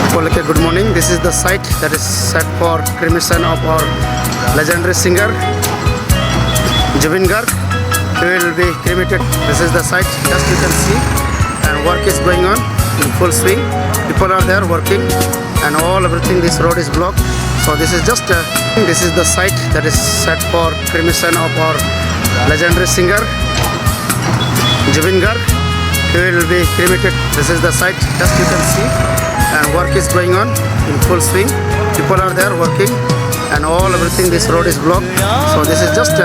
Okay, good morning. This is the site that is set for cremation of our legendary singer Jubin Garg. He will be cremated. This is the site, just you can see, and work is going on in full swing. People are there working, and everything. This road is blocked. So this is the site that is set for cremation of our legendary singer Jubin Garg. He will be cremated. This is the site, just you can see, and work is going on in full swing. People are there working, and everything. This road is blocked. So this is just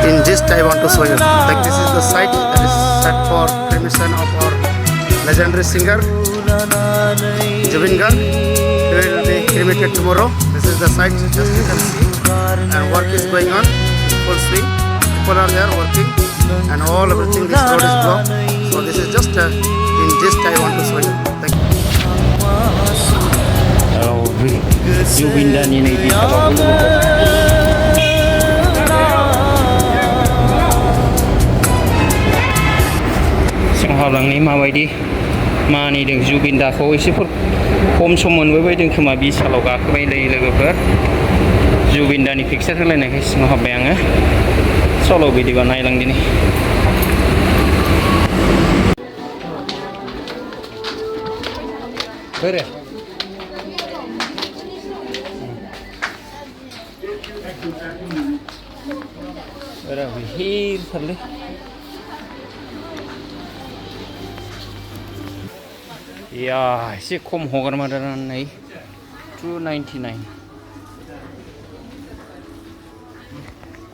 in gist I want to show you. Like, this is the site that is set for cremation of our legendary singer Jubin Garg. He will be cremated tomorrow. This is the site, just you can see, and work is going on in full swing. People are there working, and everything. This road is blocked. So this is just in gist I want to show you. Thank you. Jubin dan ini di Sabah हालांनि माबायदि मानिदों जुबिन दाखौ एसेफोर खम सम मोनबोबायदों खोमा बिसालाव गाखोबाय लोगोफोर जुबिन दानि Pixar होलायनायखाय सिङाव हाबबाय आङो सल' बिदिबा नायलांदिनि बोरे बोरा हिरथारलै या एसे खम हगारमारनानै 299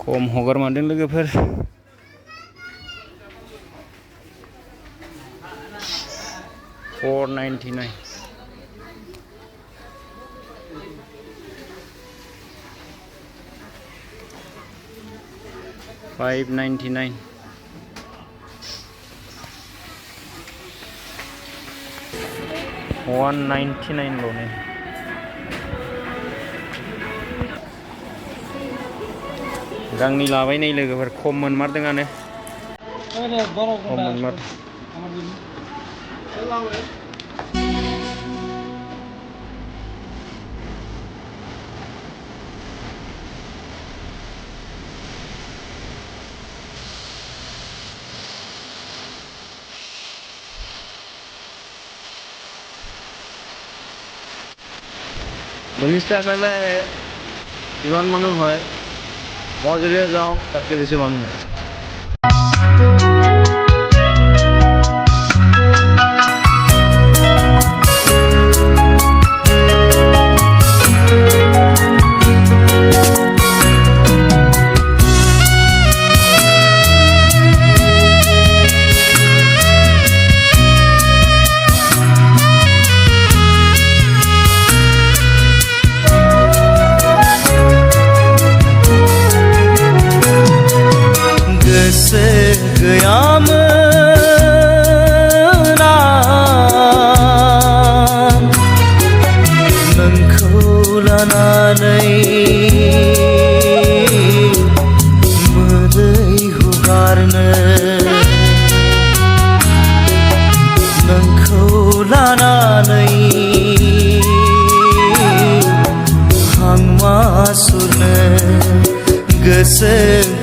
खम हगारमारदों लोगोफोर $499 $599 $199 lo nih गांनि लाबाय नै लोगोफोर खम मोनमारदोंआनो खम मोनमारदों Bangista karena iman মানুহ হয় মই যদি যাওঁ তাতকে বেছি মানুহ হয় Sen